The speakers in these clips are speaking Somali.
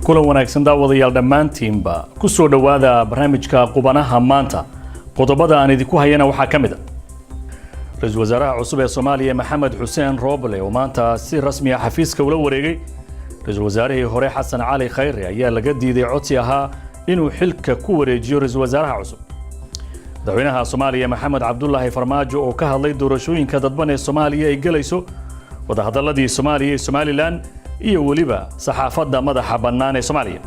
kulan wanaagsan daawadayaal dhammaantiinba ku soo dhawaada barnaamijka qubanaha maanta qodobada aan idinku hayana waxaa ka mid ah ra'iisul wasaaraha cusub ee Soomaaliya Maxamed Xuseen Roble oo maanta si rasmi ah xafiiska ula wareegay ra'iisul wasaarihii hore Xasan Cali Khayre ayaa laga diiday codsi ahaa inuu xilka ku wareejiyo ra'iisul wasaaraha cusub madaxweynaha Soomaaliya Maxamed Cabdullaahi Farmaajo oo ka hadlay doorashooyinka dadban ee Soomaaliya ay galayso wadahadaladii Soomaaliya iyo Somaliland iyo waliba saxaafadda madaxa bannaan ee Soomaaliya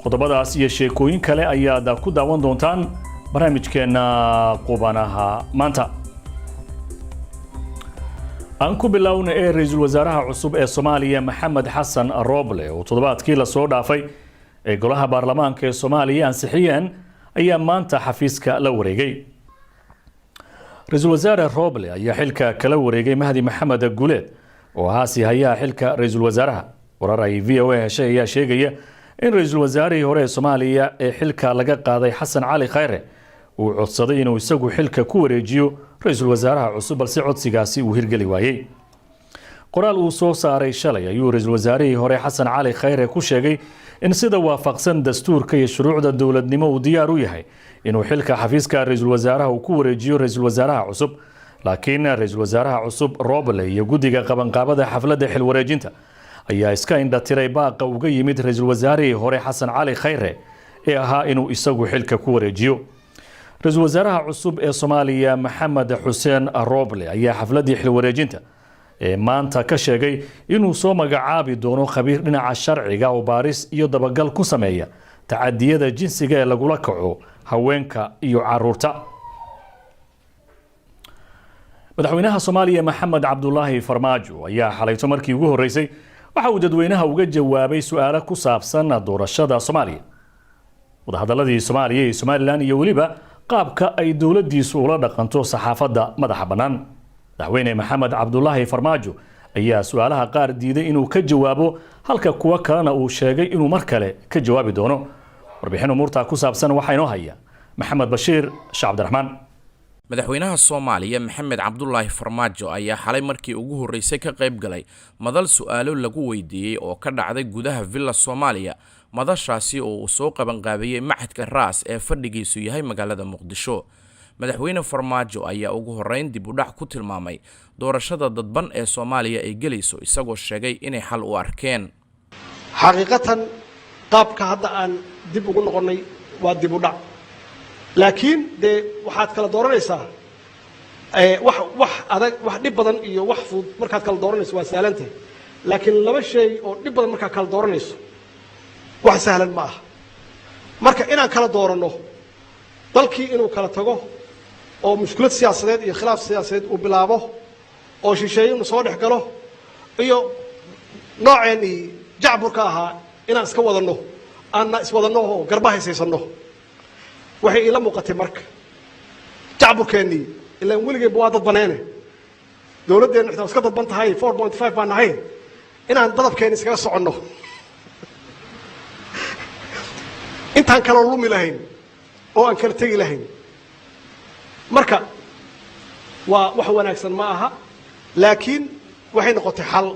qodobadaas iyo sheekooyin kale ayaad ku daawan doontaan barnaamijkeena qubanaha maanta aan ku bilowna ra'iisul wasaaraha cusub ee Soomaaliya Maxamed Xasan Roble oo toddobaadkii la soo dhaafay ee golaha baarlamaanka ee Soomaaliya ansixiyeen ayaa maanta xafiiska la wareegay ra'iisul wasaare Roble ayaa xilka kala wareegay Mahdi Maxamed Guleed oo haasi hayaa xilka ra'iisul wasaaraha warar ay VOA heshay ayaa sheegaya in ra'iisul wasaarihii hore ee Soomaaliya ee xilka laga qaaday Xasan Cali Khayre uu codsaday inuu isagu xilka ku wareejiyo ra'iisul wasaaraha cusub balse codsigaasi uu hirgeli waayay qoraal uu soo saaray shalay ayuu ra'iisul wasaarihii hore Xasan Cali Khayre ku sheegay in sida waafaqsan dastuurka iyo shuruucda dawladnimo uu diyaar u yahay inuu xilka xafiiska ra'iisul wasaaraha uu ku wareejiyo ra'iisul wasaaraha cusub laakiin ra'iisul wasaaraha cusub Roble iyo guddiga qabanqaabada xafladda xil wareejinta ayaa iska indhatiray baaqa uga yimid ra'iisul wasaarihii hore Xasan Cali Khayre ee ahaa inuu isagu xilka ku wareejiyo ra'iisul wasaaraha cusub ee Soomaaliya Maxamed Xuseen Roble ayaa xafladdii xil wareejinta ee maanta ka sheegay inuu soo magacaabi doono khabiir dhinaca sharciga oo baaris iyo dabagal ku sameeya tacadiyada jinsiga ee lagula kaco haweenka iyo caruurta madaxweynaha Soomaaliya Maxamed Cabdullaahi Farmaajo ayaa xalayto markii ugu horeysay waxa uu dadweynaha uga jawaabay su'aalo ku saabsan doorashada Soomaaliya wadahadaladii Soomaaliya iyo Somaliland iyo waliba qaabka ay dawladdiisu ula dhaqanto saxaafadda madaxa bannaan madaxweyne Maxamed Cabdullaahi Farmaajo ayaa su'aalaha qaar diiday inuu ka jawaabo halka kuwa kalena uu sheegay inuu mar kale ka jawaabi doono warbixin umurta ku saabsan waxa inoo haya Maxamed Bashiir Cabdiraxmaan madaxweynaha Soomaaliya Maxamed Cabdullaahi Farmaajo ayaa xalay markii ugu horeysay ka qayb galay madal su'aalo lagu weydiiyay oo ka dhacday gudaha Villa Soomaaliya madashaasi oo uu soo qaban qaabiyay Maxadka Raas ee fadhigiisu yahay magaalada Muqdisho madaxweyne Farmaajo ayaa ugu horeyn dib u dhac ku tilmaamay doorashada dadban ee Soomaaliya ay galayso isagoo sheegay inay xal u arkeen xaqiiqatan qaabka hadda aan dib ugu noqonay waa dib u dhac laakiin de waxaad kala dooranaysaa wax adag wax dhib badan iyo wax fudud markaad kala dooranayso waa sahlantahay laakiin laba shay oo dhib badan markaad kala dooranayso wax sahlan ma aha marka inaan kala dooranno dalkii inuu kala tago oo mushkilad siyaasadeed iyo khilaaf siyaasadeed uu bilaabo oo shisheeye inuu soo dhex galo iyo nooceennii jacburka ahaa inaan iska wadanno aanna iswadanno oo garba haysaysanno waxay ila muuqatay marka jacburkeennii ilaan weligeenba waa dad baneene dowladdeenna xitaa iska dadban tahay 4.5 baan nahay inaan dadabkeenni iskaga soconno intaan kala lumi lahayn oo aan kala tegi lahayn marka waa wax wanaagsan ma aha laakiin waxay noqotay xal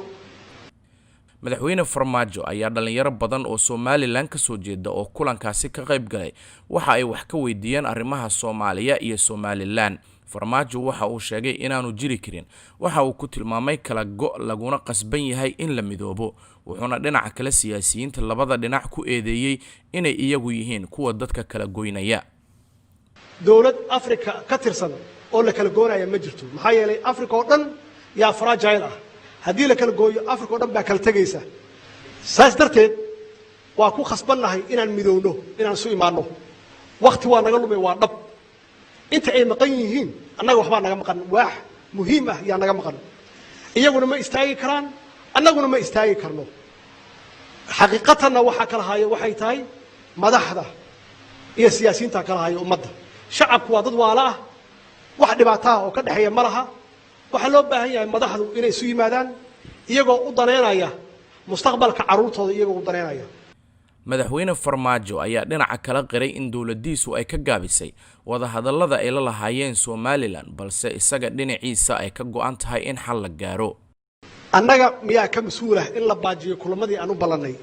madaxweyne Farmaajo ayaa dhalinyaro badan oo Somaliland ka soo jeeda oo kulankaasi ka qayb galay waxa ay wax ka weydiiyeen arrimaha Soomaaliya iyo Somaliland Farmaajo waxa uu sheegay inaanu jiri karin waxa uu ku tilmaamay kala go' laguna qasban yahay in la midoobo wuxuuna dhinaca kale siyaasiyiinta labada dhinac ku eedeeyay inay iyagu yihiin kuwa dadka kala goynaya dawlad Afrika ka tirsan oo la kala goonaya ma jirto maxaa yeelay Afrika oo dhan yaa fragile ah haddii la kala gooyo Afrika oo dhan baa kala tagaysa saas darteed waa ku khasbannahay inaan midowno inaan isu imaanno waqti waa naga lumay waa dhab inta ay maqan yihiin annaga waxbaa naga maqan wax muhiim ah yaa naga maqan iyaguna ma istaagi karaan annaguna ma istaagi karno xaqiiqatanna waxaa kala haya waxay tahay madaxda iyo siyaasiyiinta kala haya ummadda shacabku waa dad waala ah wax dhibaato ah oo ka dhaxeeya ma laha waxaa loo baahan yahay madaxdu inay isu yimaadaan iyagoo u daneynaya mustaqbalka carruurtooda iyagoo u daneynaya madaxweyne Farmaajo ayaa dhinaca kala qiray in dawladdiisu ay ka gaabisay wadahadallada ay la lahaayeen Somaliland balse isaga dhinaciisa ay ka go'an tahay in xal la gaaro annaga miyaa ka mas-uulah in la baajiyo kulamadii aan u ballanay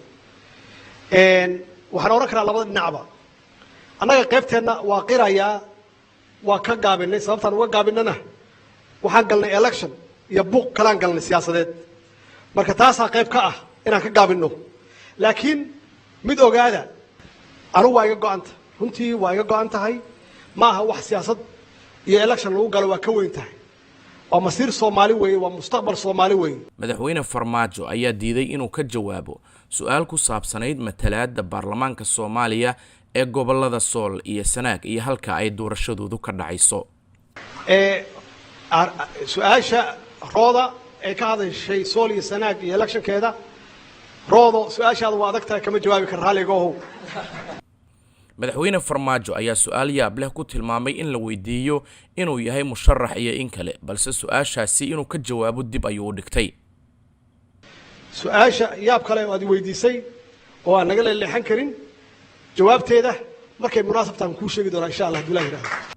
waxaan oran karaa labada dhinacba annaga qaybteenna waa qirayaa waa ka gaabinay sababtaan uga gaabinana waxaan galnay election iyo buuq kalaan galnay siyaasadeed marka taasaa qayb ka ah inaan ka gaabinno laakiin mid ogaada anigu waa iga go-anta runtii waa iga go-an tahay ma aha wax siyaasad iyo election lagu galo waa ka weyn tahay waa masiir Soomaali weeye waa mustaqbal Soomaali weeye madaxweyne Farmaajo ayaa diiday inuu ka jawaabo su'aal ku saabsanayd matalaadda baarlamaanka Soomaaliya ee gobolada Sool iyo Sanaag iyo halka ay doorashadoodu ka dhacayso su'aasha rooda ee ka hadashay Sool iyo Sanaag iyo electionkeeda roodo su'aashaadu waa adagtahay kama jawaabi kar raaligow madaxweyne Farmaajo ayaa su'aal yaab leh ku tilmaamay in la weydiiyo inuu yahay musharax iyo in kale balse su'aashaasi inuu ka jawaabo dib ayuu dhigtay su'aasha yaab kale oo aad weydiisay oo aan naga leexan karin jawaabteeda markay munaasabtaan ku sheegi doonaa insha Allah Abdullaahi raxmaan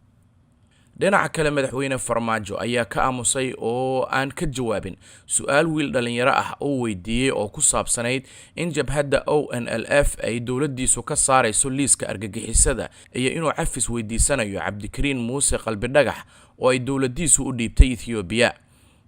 dhinaca kale madaxweyne Farmaajo ayaa ka aamusay oo aan ka jawaabin su'aal wiil dhalinyaro ah oo weydiiyay oo ku saabsanayd in jabhadda ONLF ay dawladdiisu ka saarayso liiska argagixisada iyo inuu cafis weydiisanayo Cabdikariin Muuse Qalbi Dhagax oo ay dawladdiisu u dhiibtay Ethiopia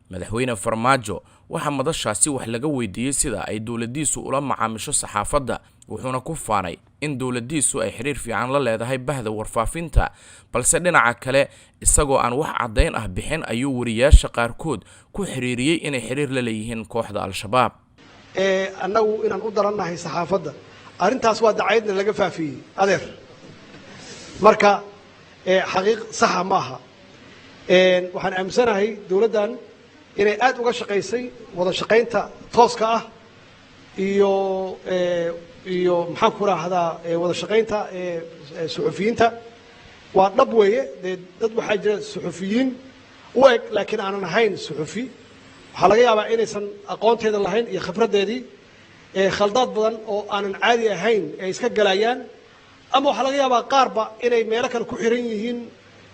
madaxweyne Farmaajo waxa madashaasi wax laga weydiiyay sida ay dawladdiisu ula macaamisho saxaafadda wuxuuna ku faanay in dawladdiisu ay xiriir fiican la leedahay bahda warfaafinta balse dhinaca kale isagoo aan wax cadeyn ah bixin ayuu wariyaasha qaarkood ku xiriiriyay inay xiriir la leeyihiin kooxda al-shabaab annagu inaan u darannahay saxaafadda arintaas waa dacaydna laga faafiyay adeer marka xaqiiq sax ma aha waxaan aamsanahay dawladdan inay aad uga shaqaysay wada shaqaynta tooska ah iyo maxaan ku raahdaa wada shaqaynta suxufiyiinta waa dhab weeye dad waxaa jira suxufiyiin u eg laakiin aanan ahayn suxufi waxaa laga yaabaa inaysan aqoonteeda lahayn iyo khibraddeedii khaldaad badan oo aanan caadi ahayn ay iska galayaan ama waxaa laga yaabaa qaarba inay meelo kale ku xiran yihiin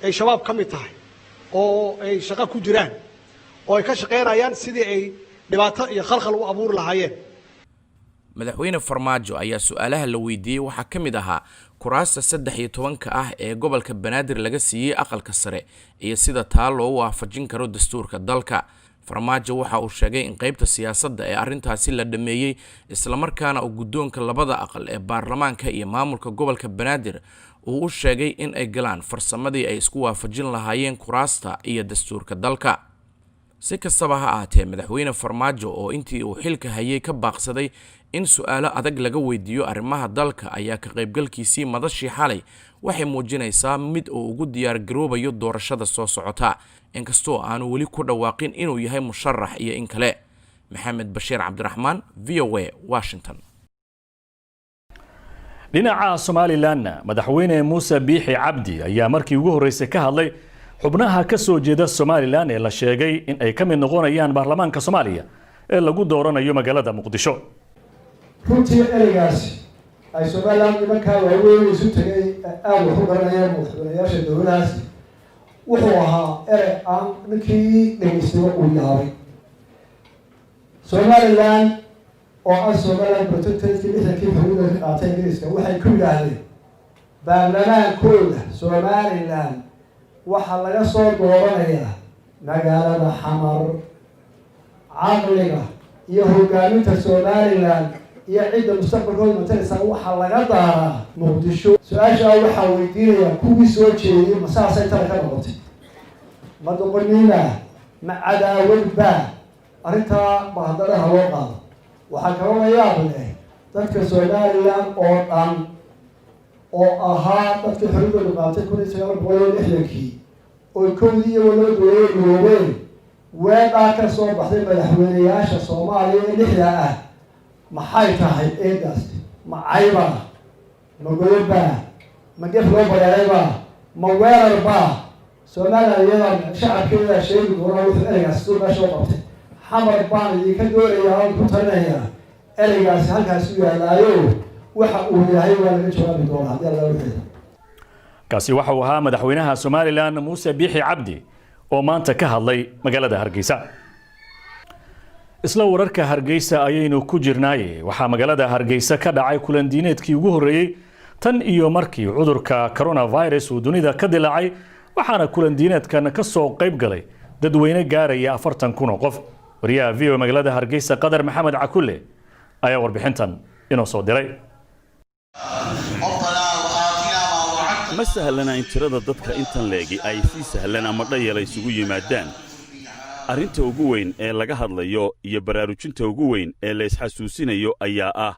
ay shabaab ka mid tahay oo ay shaqo ku jiraan oo ay ka shaqaynayaan sidii ay dhibaato iyo khalkhal u abuuri lahaayeen madaxweyne Farmaajo ayaa su'aalaha la weydiiyay waxa ka mid ahaa kuraasta 13 ah ee gobolka Banaadir laga siiyay aqalka sare iyo sida taa loo waafajin karo dastuurka dalka Farmaajo waxa uu sheegay in qaybta siyaasadda ee arintaasi la dhameeyay isla markaana uu guddoonka labada aqal ee baarlamaanka iyo maamulka gobolka Banaadir uu u sheegay in ay galaan farsamadii ay isku waafajin lahaayeen kuraasta iyo dastuurka dalka si kastaba ha ahaatee madaxweyne Farmaajo oo intii uu xilka hayay ka baaqsaday in su'aalo adag laga weydiiyo arrimaha dalka ayaa ka qaybgalkiisii madashii xalay waxay muujinaysaa mid uu ugu diyaar garoobayo doorashada soo socota inkastoo aanu weli ku dhawaaqin inuu yahay musharax iyo in kale maxamed bashiir cabdiraxmaan VOA Washington dhinaca Somaliland madaxweyne Muuse Biixi Cabdi ayaa markii ugu horeysay ka hadlay xubnaha ka soo jeeda Somaliland ee la sheegay in ay ka mid noqonayaan baarlamaanka Soomaaliya ee lagu dooranayo magaalada Muqdisho runtii ereygaasi ay Somaliland nimankaa waaweyn isu tagay aad wax u garanayaan madaxweynayaasha dowladahaas wuxuu ahaa erey aan ninkii dhegeystiba uu yaabay Somaliland oo ah Somaliland protectorate lixdankii xuduuda ka qaatay Ingiriiska waxay ku yidhaahdeen baarlamaankooda Somaliland waxaa laga soo dooranayaa magaalada Xamar caqliga iyo hogaaminta Somaliland iyo cidda mustaqbalkooda mataleysa waxaa laga daaraa Muqdisho su'aasha waxaa weydiinaya kuwii soo jeediyay masaasay tala ka noqotay ma doqoniina ma cadaawad baa arrintaa bahadaraha loo qaado waxaa kaloo la yaab leh dadka Somaliland oo dhan oo ahaa dadkii xorriyadda qaatay 1960kii oo kowdii iyo wada dowladda weedhaa ka soo baxday madaxweynayaasha Soomaaliya ee lixda ah maxay tahay eedaas ma cayba ma goyba ma gef loo bareerayba ma weerarba Soomaaliya shacabkeeda sheegi doona wuxuu ereygaas soo gasho qabtay xamar baan idinka doonayaa oo ku talinaya ereygaas halkaas u yaalaayo waxa uu yahay waa laga jawaabi doonaa hadii la wixii kaasi waxa uu ahaa madaxweynaha Somaliland Muuse Biixi Cabdi oo maanta ka hadlay magaalada Hargeysa isla wararka Hargeysa ayaynu ku jirnaaye waxaa magaalada Hargeysa ka dhacay kulan diineedkii ugu horeeyay tan iyo markii cudurka coronavirus uu dunida ka dilaacay waxaana kulan diineedkan ka soo qayb galay dadweyne gaaraya 40,000 qof wariyaha VO magaalada Hargeysa Qadar Maxamed Cakulle ayaa warbixintan inoo soo diray ma sahlana in tirada dadka intan leegi ay si sahlan ama dhayal isugu yimaadaan arrinta ugu weyn ee laga hadlayo iyo baraarujinta ugu weyn ee la isxasuusinayo ayaa ah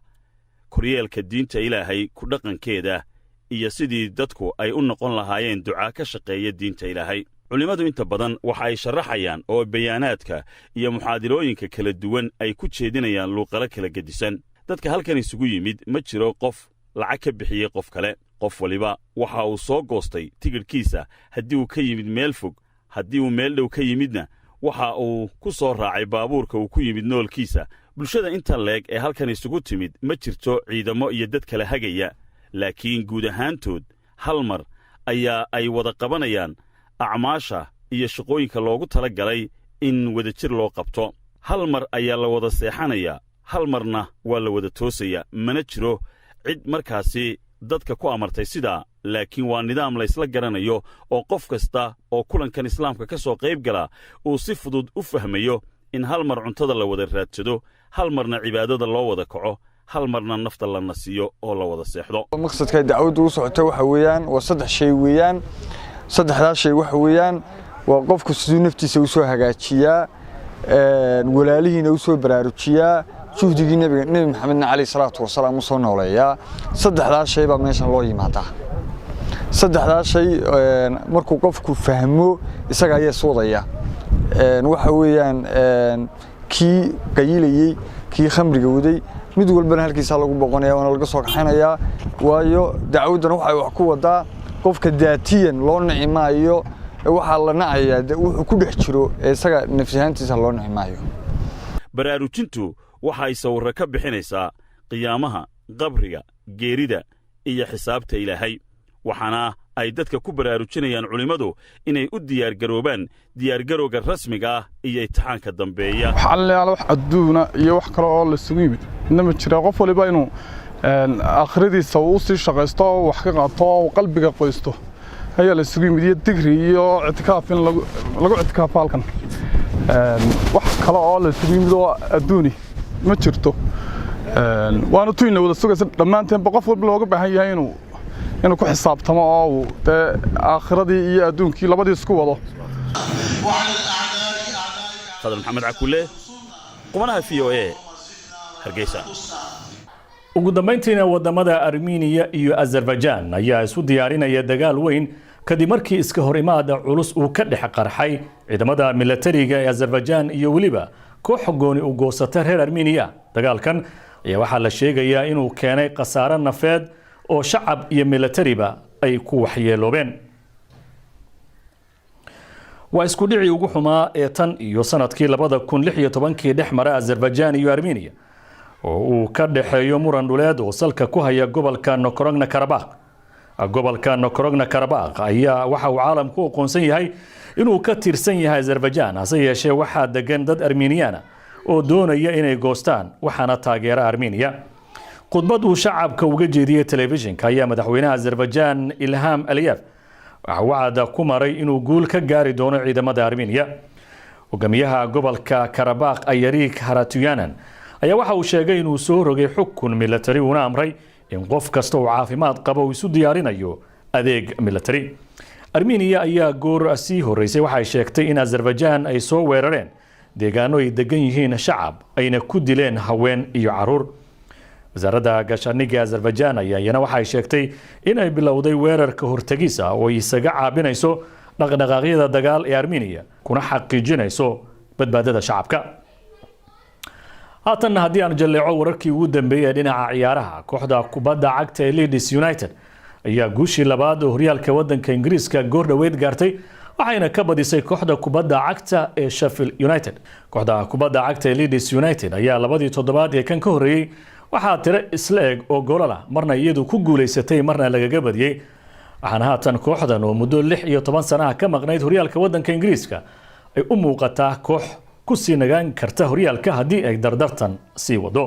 koryeelka diinta Ilaahay ku dhaqankeeda iyo sidii dadku ay u noqon lahaayeen duca ka shaqeeya diinta Ilaahay culimadu inta badan waxa ay sharaxayaan oo bayaanaadka iyo muxaadirooyinka kala duwan ay ku jeedinayaan luuqado kala gedisan dadka halkan isugu yimid ma jiro qof lacag ka bixiyay qof kale qof waliba waxa uu soo goostay tigirkiisa haddii uu ka yimid meel fog haddii uu meel dhow ka yimidna waxa uu ku soo raacay baabuurka uu ku yimid noolkiisa bulshada inta leeg ee halkan isugu timid ma jirto ciidamo iyo dad kala hagaya laakiin guud ahaantood hal mar ayaa ay wada qabanayaan acmaasha iyo shaqooyinka loogu tala galay in wadajir loo qabto hal mar ayaa la wada seexanaya hal marna waa la wada toosaya mana jiro cid markaasi dadka ku amartay sidaa laakiin waa nidaam la isla garanayo oo qof kasta oo kulankan islaamka ka soo qayb gala uu si fudud u fahmayo in hal mar cuntada la wada raadsado hal marna cibaadada loo wada kaco hal marna nafta la nasiyo oo la wada seexdo maqsadka dacwadu u socota waxa weeyaan waa saddex shay weeyaan saddexdaas shay waxa weeyaan waa qofku siduu naftiisa u soo hagaajiyaa walaalihiina u soo baraarujiyaa juhdigii nabi maxamed cali salaatu wasalaam u soo nooleeyaa saddexdaas shay baa meeshan loo yimaadaa saddexdaas shay markuu qofku fahmo isaga ayaa soo waxa weeyaan kii qayilayay kii khamriga waday mid walbana halkiisa lagu boqonayaa oo laga soo kaxanayaa waayo dacwadana waxa wax ku wadaa qofka daatiyan loo nicmaayo waxa la nacayaa wuxuu ku dhex jiro isaga nafsiyaantiisa loo nicmaayo baraarujintu waxa ay sawirro ka bixinaysaa qiyaamaha qabriga geerida iyo xisaabta Ilaahay waxaana ay dadka ku baraarujinayaan culimadu inay u diyaar garoobaan diyaar garowga rasmiga ah iyo imtixaanka dambeeya xalliyaal wax adduuna iyo wax kale oo la isugu yimid inama jira qof waliba inuu aakhiradiisa uu sii shaqeysto wax ka qaato oo qalbiga qoysto ayaa la isugu yimid iyo digri iyo itikaaf in lagu itikaafo halkan wax kale oo la isugu yimid oo adduuni ma jirto waana tuyna wada sugaysa dhammaanteen qof walba looga baahan yahay inuu ku xisaabtamo oo aakhiradii iyo adduunkii labadii isku wado Qadar Maxamed Cakulle qumanaha VOA Hargeysa ugu dambeyntiina wadamada Armenia iyo Azerbaijan ayaa isu diyaarinaya dagaal weyn kadib markii iska hor imaada culus uu ka dhex qarxay ciidamada militariga ee Azerbaijan iyo waliba koox gooni u goosatay reer Armenia dagaalkan ayaa waxa la sheegayaa inuu keenay qasaare nafeed oo shacab iyo militariba ay ku waxyeeloobeen waa isku dhici ugu xumaa ee tan iyo sanadkii 2016 dhex mara Azerbaijan iyo Armenia oo uu ka dhaxeeyo muran dhuleed oo salka ku haya gobolka Nagorno-Karabakh ayaa waxa uu caalamku aqoonsan yahay inuu ka tirsan yahay Azerbaijan hase yeeshee waxaa degan dad Armeniana oo doonaya inay goostaan waxaana taageera Armenia khudbad uu shacabka uga jeediyay telefishinka ayaa madaxweynaha Azerbaijan Ilham Aliyev waxa wacada ku maray inuu guul ka gaari doono ciidamada Armenia hogaamiyaha gobolka Karabakh Ayarik Haratyanan ayaa waxa uu sheegay inuu soo rogay xukun military una amray in qof kasta oo caafimaad qaba uu isu diyaarinayo adeeg military Armenia ayaa goor sii horeysay waxay sheegtay in Azerbaijan ay soo weerareen deegaano ay degan yihiin shacab ayna ku dileen haween iyo caruur wasaaradda gaashaaniga Azerbaijan ayaa waxay sheegtay in ay bilowday weerarka hortagisa oo isaga caabinayso dhaqdhaqaaqyada dagaal ee Armenia kuna xaqiijinayso badbaadada shacabka haatan haddii aan jaleeco wararkii ugu dambeeyay dhinaca ciyaaraha kooxda kubadda cagta ee Leeds United ayaa guushii labaad oo horyaalka wadanka Ingiriiska goor dhaweyd gaartay waxayna ka badisay kooxda kubadda cagta ee Sheffield United kooxda kubadda cagta ee Leeds United ayaa labadii toddobaad ee kan ka horeeyay waxaa tiro isla eg oo goolal ah marna iyadu ku guuleysatay marna lagaga badiyay waxaana haatan kooxdan oo muddo 16 sano ka maqnayd horyaalka wadanka Ingiriiska ay u muuqataa koox ku sii nagaan karta horyaalka haddii ay dardartan sii wado.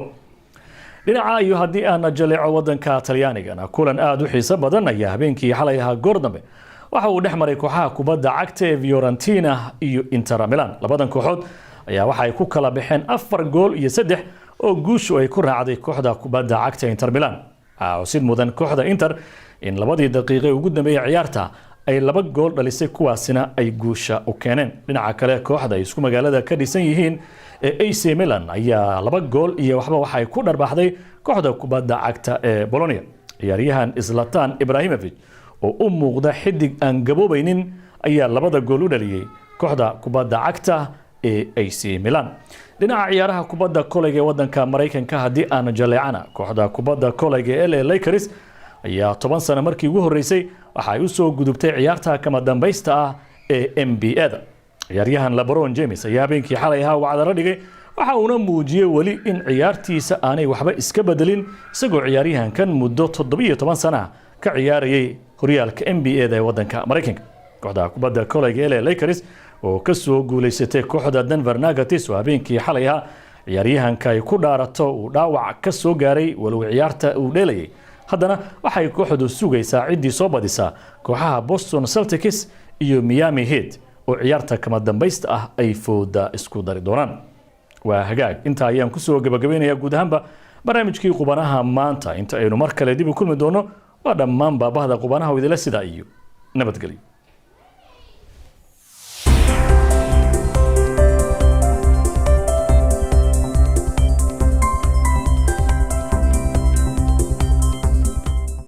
dhinaca iyo haddii aan jaleeco wadanka Talyaanigana kulan aad u xiiso badan ayaa habeenkii xalay ahaa goor dambe waxa uu dhex maray kooxaha kubadda cagta ee Fiorentina iyo Inter Milan. labadan kooxood ayaa waxa ay ku kala baxeen 4 gool iyo 3 oo guushu ay ku raacday kooxda kubadda cagta Inter Milan. sid mudan kooxda Inter in labadii daqiiqo ugu dambeeyay ciyaarta ay 2 gool dhalisay kuwaasina ay guusha u keeneen. dhinaca kale kooxda isku magaalada ka dhisan yihiin ee AC Milan ayaa 2 gool iyo waxba waxa ay ku dharbaxday kooxda kubadda cagta ee Bologna. ciyaaryahan Zlatan Ibrahimovic oo u muuqda xidig aan gaboobaynin ayaa 2 gool u dhaliyay kooxda kubadda cagta ee AC Milan. dhinaca ciyaaraha kubadda kolayga ee wadanka Mareykanka haddii aan jaleecana kooxda kubadda kolayga ee LA Lakers ayaa 10 sano markii ugu horeysay waxa ay u soo gudubtay ciyaarta kama dambaysta ah ee NBA-da. ciyaaryahan LeBron James ayaa habeenkii xalay ahaa wacdaro dhigay waxa uuna muujiyay weli in ciyaartiisa aanay waxba iska bedelin isagoo ciyaaryahankan muddo 17 sano ka ciyaarayay horyaalka NBA-da ee wadanka Mareykanka. kooxda kubadda kolayga ee LA Lakers oo ka soo guuleysatay kooxda Denver Nuggets oo habeenkii xalay ahaa ciyaaryahanka ay ku dhaarato uu dhaawac ka soo gaaray walow ciyaarta uu dheelayay. haddana waxay kooxdu sugaysaa ciddii soo badisa kooxaha Boston Celtics iyo Miami Heat oo ciyaarta kama dambaysta ah ay fooda isku dari doonaan. waa hagaag inta ayaan ku soo gabagabeynayaa guud ahaanba barnaamijkii qubanaha maanta. inta aynu mar kale dib u kulmi doono waa dhammaan baabahda qubanaha idila sida iyo nabadgelyo.